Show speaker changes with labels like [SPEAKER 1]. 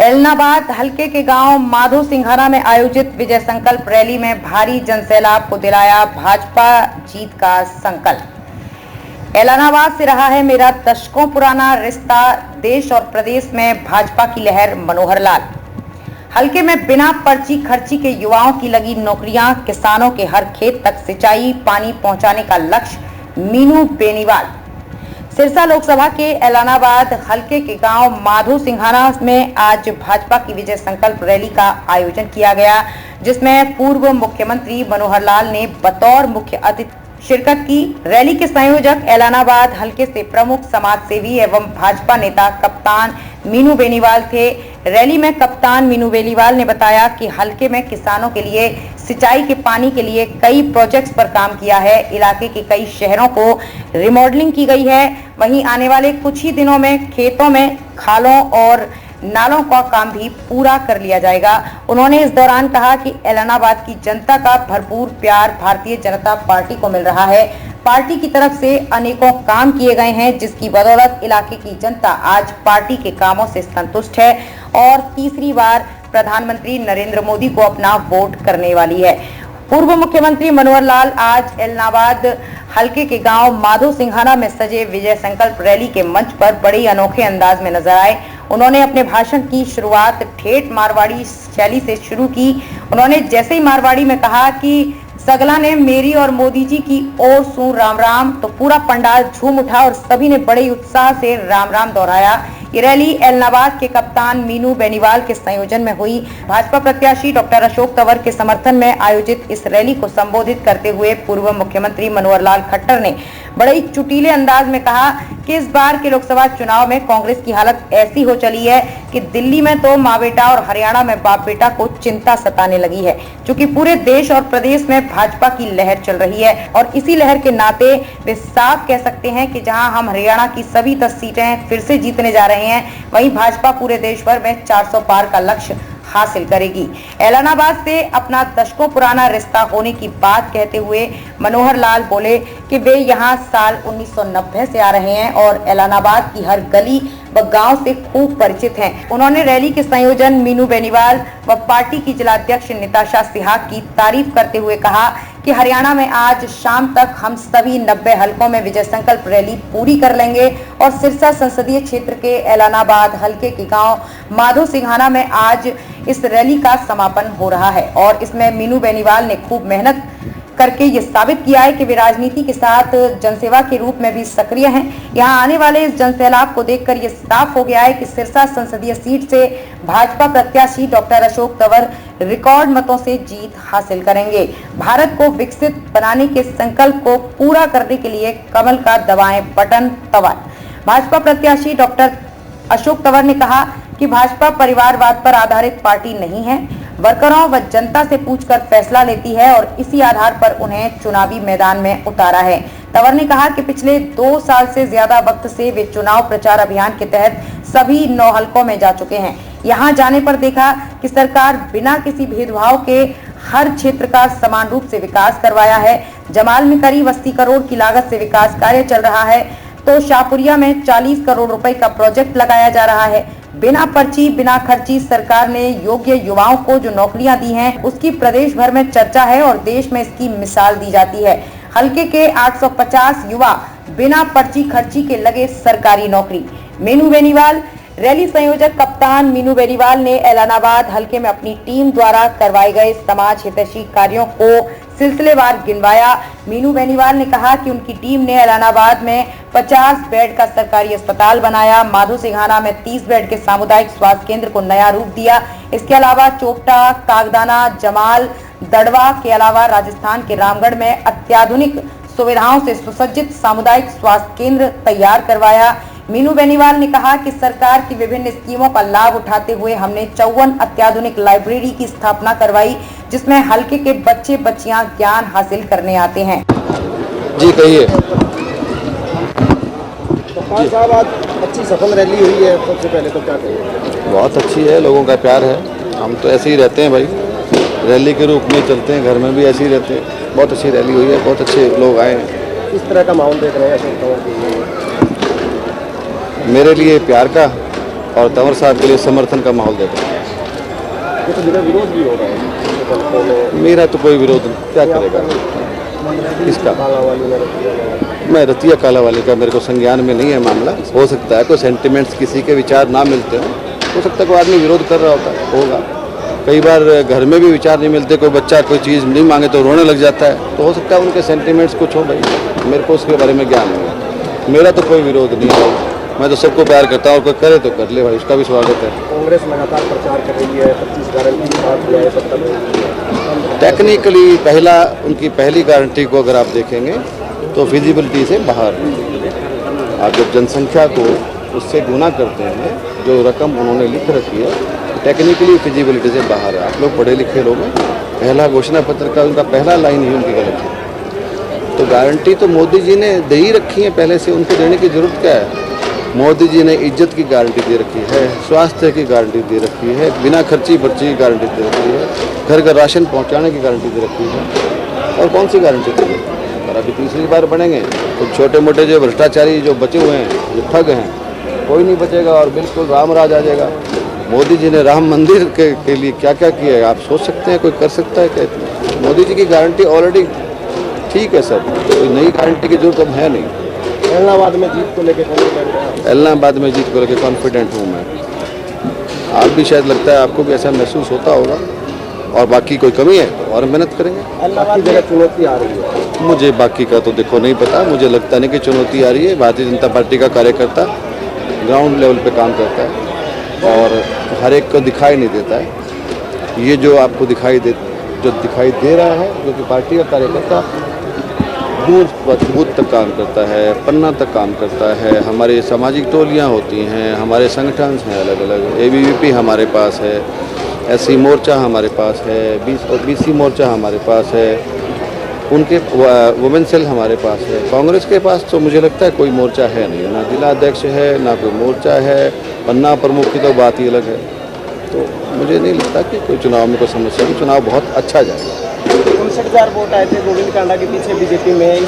[SPEAKER 1] एलनाबाद हलके के गांव माधो सिंघाना में आयोजित विजय संकल्प रैली में भारी जनसैलाब को दिलाया भाजपा जीत का संकल्प। एलनाबाद से रहा है मेरा दशकों पुराना रिश्ता, देश और प्रदेश में भाजपा की लहर। मनोहर लाल। हलके में बिना पर्ची खर्ची के युवाओं की लगी नौकरियां, किसानों के हर खेत तक सिंचाई पानी पहुंचाने का लक्ष्य। मीनू बेनीवाल। सिरसा लोकसभा के एलनाबाद हलके के गांव माधो सिंघाना में आज भाजपा की विजय संकल्प रैली का आयोजन किया गया, जिसमें पूर्व मुख्यमंत्री मनोहर लाल ने बतौर मुख्य अतिथि शिरकत की। रैली के संयोजक एलनाबाद हलके से प्रमुख समाजसेवी एवं भाजपा नेता कप्तान मीनू बेनीवाल थे। रैली में कप्तान मीनू बेनीवाल ने बताया कि हलके में किसानों के लिए सिंचाई के पानी के लिए कई प्रोजेक्ट्स पर काम किया है। इलाके के कई शहरों को रिमॉडलिंग की गई है। वहीं आने वाले कुछ ही दिनों में खेतों में खालों और नालों का काम भी पूरा कर लिया जाएगा। उन्होंने इस दौरान कहा कि एलनाबाद की जनता का भरपूर प्यार भारतीय जनता पार्टी को मिल रहा है। पार्टी की तरफ से अनेकों काम किए गए हैं, जिसकी बदौलत इलाके की जनता आज पार्टी के कामों से संतुष्ट है और तीसरी बार प्रधानमंत्री नरेंद्र मोदी को अपना वोट करने वाली है। पूर्व मुख्यमंत्री मनोहर लाल आज एलनाबाद हलके के गांव माधो सिंघाना में सजे विजय संकल्प रैली के मंच पर बड़े अनोखे अंदाज में नजर आए। उन्होंने अपने भाषण की शुरुआत ठेठ मारवाड़ी शैली से शुरू की। उन्होंने जैसे ही मारवाड़ी में कहा कि सगला ने मेरी और मोदी जी की ओर सू राम राम, तो पूरा पंडाल झूम उठा और सभी ने बड़े उत्साह से राम राम दोहराया। ये रैली एलनाबाद के कप्तान मीनू बेनीवाल के संयोजन में हुई। भाजपा प्रत्याशी डॉक्टर अशोक तंवर के समर्थन में आयोजित इस रैली को संबोधित करते हुए पूर्व मुख्यमंत्री मनोहर लाल खट्टर ने बड़े चुटीले अंदाज में कहा कि इस बार के लोकसभा चुनाव में कांग्रेस की हालत ऐसी हो चली है कि दिल्ली में तो माँ बेटा और हरियाणा में बाप बेटा को चिंता सताने लगी है, क्योंकि पूरे देश और प्रदेश में भाजपा की लहर चल रही है और इसी लहर के नाते वे साफ कह सकते हैं कि जहां हम हरियाणा की सभी 10 सीटें फिर से जीतने जा रहे हैं, वहीं भाजपा पूरे देश भर में 400 पार का लक्ष्य हासिल करेगी। एलनाबाद से अपना दशकों पुराना रिश्ता होने की बात कहते हुए मनोहर लाल बोले कि वे यहां साल 1990 से आ रहे हैं और एलनाबाद की हर गली व गांव से खूब परिचित हैं। उन्होंने रैली के संयोजन मीनू बेनीवाल व पार्टी की जिलाध्यक्ष निताशा सिहाग की तारीफ करते हुए कहा कि हरियाणा में आज शाम तक हम सभी 90 हलकों में विजय संकल्प रैली पूरी कर लेंगे और सिरसा संसदीय क्षेत्र के एलनाबाद हलके के गांव माधो सिंघाना में आज इस रैली का समापन हो रहा है और इसमें मीनू बेनीवाल ने खूब मेहनत करके ये साबित किया है कि वे राजनीति के साथ जनसेवा के रूप में भी सक्रिय हैं। यहाँ आने वाले इस जनसैलाब को देखकर ये साफ हो गया है कि सिरसा संसदीय सीट से भाजपा प्रत्याशी डॉक्टर अशोक तंवर रिकॉर्ड मतों से जीत हासिल करेंगे। भारत को विकसित बनाने के संकल्प को पूरा करने के लिए कमल का दबाएं बटन तंवर। भाजपा प्रत्याशी डॉक्टर अशोक तंवर ने कहा कि भाजपा परिवारवाद पर आधारित पार्टी नहीं है, वर्करों व जनता से पूछकर फैसला लेती है और इसी आधार पर उन्हें चुनावी मैदान में उतारा है। तंवर ने कहा कि पिछले 2 साल से ज्यादा वक्त से वे चुनाव प्रचार अभियान के तहत सभी 9 हलकों में जा चुके हैं। यहां जाने पर देखा कि सरकार बिना किसी भेदभाव के हर क्षेत्र का समान रूप से विकास करवाया है। जमाल में करीब 80 करोड़ की लागत से विकास कार्य चल रहा है, तो शाहपुरिया में 40 करोड़ रुपए का प्रोजेक्ट लगाया जा रहा है। बिना पर्ची बिना खर्ची सरकार ने योग्य युवाओं को जो नौकरियां दी हैं, उसकी प्रदेश भर में चर्चा है और देश में इसकी मिसाल दी जाती है। हलके के 850 युवा बिना पर्ची खर्ची के लगे सरकारी नौकरी। मीनू बेनीवाल। रैली संयोजक कप्तान मीनू बेनीवाल ने एलनाबाद हलके में अपनी टीम द्वारा करवाए गए समाज हितैषी कार्यों को सिलसिलेवार गिनवाया। मीनू बेनीवाल ने कहा कि उनकी टीम ने एलनाबाद में 50 बेड का सरकारी अस्पताल बनाया, माधो सिंघाना में 30 बेड के सामुदायिक स्वास्थ्य केंद्र को नया रूप दिया। इसके अलावा चोपटा, कागदाना, जमाल, दड़वा के अलावा राजस्थान के रामगढ़ में अत्याधुनिक सुविधाओं से सुसज्जित सामुदायिक स्वास्थ्य केंद्र तैयार करवाया। मीनू बेनीवाल ने कहा कि सरकार की विभिन्न स्कीमों का लाभ उठाते हुए हमने 54 अत्याधुनिक लाइब्रेरी की स्थापना करवाई, जिसमें हलके के बच्चे बच्चियां ज्ञान हासिल करने आते हैं।
[SPEAKER 2] जी कहिए।
[SPEAKER 3] साहब आज अच्छी सफल रैली हुई है, सबसे पहले तो क्या कहिए?
[SPEAKER 2] बहुत अच्छी है, लोगों का प्यार है। हम तो ऐसे ही रहते हैं भाई, रैली के रूप में चलते हैं, घर में भी ऐसे ही रहते हैं। बहुत अच्छी रैली हुई है, बहुत अच्छे लोग आए हैं।
[SPEAKER 3] किस तरह का माहौल देख रहे हैं अशोक तंवर?
[SPEAKER 2] मेरे लिए प्यार का और तंवर साहब के लिए समर्थन का माहौल देते हैं।
[SPEAKER 3] ये तो मेरा विरोध भी हो रहा है।
[SPEAKER 2] मेरा तो कोई विरोध नहीं, क्या करेगा किसका?
[SPEAKER 3] काला वाली में रतिया
[SPEAKER 2] मैं रतिया काला वाली का मेरे को संज्ञान में नहीं है मामला। हो सकता है कोई सेंटिमेंट्स किसी के विचार ना मिलते हो सकता है कोई आदमी विरोध कर रहा होता है, होगा। कई बार घर में भी विचार नहीं मिलते, कोई बच्चा कोई चीज़ नहीं मांगे तो रोने लग जाता है, तो हो सकता है उनके सेंटिमेंट्स कुछ हो भाई, मेरे को उसके बारे में ज्ञान नहीं है। मेरा तो कोई विरोध नहीं है, मैं तो सबको प्यार करता हूँ और कोई करे तो कर ले भाई, उसका भी स्वागत है।
[SPEAKER 3] कांग्रेस लगातार प्रचार कर रही है, 25 गारंटी के साथ दिया है 70।
[SPEAKER 2] टेक्निकली उनकी पहली गारंटी को अगर आप देखेंगे तो फिजिबिलिटी से बाहर है। आप जब जनसंख्या को उससे गुना करते हैं, जो रकम उन्होंने लिख रखी है टेक्निकली फिजिबिलिटी से बाहर है। आप लोग पढ़े लिखे लोग हैं, पहला घोषणा पत्र का उनका पहला लाइन ही उनकी गलत है। तो गारंटी तो मोदी जी ने दे ही रखी है पहले से, उनको देने की जरूरत क्या है? मोदी जी ने इज्जत की गारंटी दे रखी है, स्वास्थ्य की गारंटी दे रखी है, बिना खर्ची बर्ची की गारंटी दे रखी है, घर घर राशन पहुंचाने की गारंटी दे रखी है, और कौन सी गारंटी देगी? और अभी तीसरी बार बढ़ेंगे तो छोटे मोटे जो भ्रष्टाचारी जो बचे हुए हैं, जो ठग हैं, कोई नहीं बचेगा और बिल्कुल राम राज आ जाएगा। मोदी जी ने राम मंदिर के लिए क्या क्या किया है आप सोच सकते हैं? कोई कर सकता है क्या? मोदी जी की गारंटी ऑलरेडी ठीक है सर, कोई नई गारंटी की जरूरत अब है नहीं।
[SPEAKER 3] इलाहाबाद में जीत को लेकर कॉन्फिडेंट है?
[SPEAKER 2] इलाहाबाद में जीत को लेकर कॉन्फिडेंट हूँ मैं। आप भी शायद लगता है आपको भी ऐसा महसूस होता होगा, और बाकी कोई कमी है तो और मेहनत करेंगे।
[SPEAKER 3] इलाहाबाद जगह चुनौती आ रही है?
[SPEAKER 2] मुझे बाकी का तो देखो नहीं पता, मुझे लगता नहीं कि चुनौती आ रही है। भारतीय जनता पार्टी का कार्यकर्ता ग्राउंड लेवल पे काम करता है और हर एक को दिखाई नहीं देता है। ये जो आपको दिखाई दे रहा है, जो कि पार्टी का कार्यकर्ता बूथ तक काम करता है, पन्ना तक काम करता है। हमारी सामाजिक टोलियाँ होती हैं, हमारे संगठन हैं अलग अलग, ABVP हमारे पास है, SC मोर्चा हमारे पास है, BC मोर्चा हमारे पास है, उनके वुमेन सेल हमारे पास है। कांग्रेस के पास तो मुझे लगता है कोई मोर्चा है नहीं, ना जिला अध्यक्ष है, ना कोई मोर्चा है, पन्ना प्रमुख की तो बात ही अलग है। तो मुझे नहीं लगता कि कोई चुनाव में कोई समस्या है, चुनाव बहुत अच्छा जाएगा।
[SPEAKER 3] 59,000 वोट आए थे गोविंद कांडा के पीछे बीजेपी में।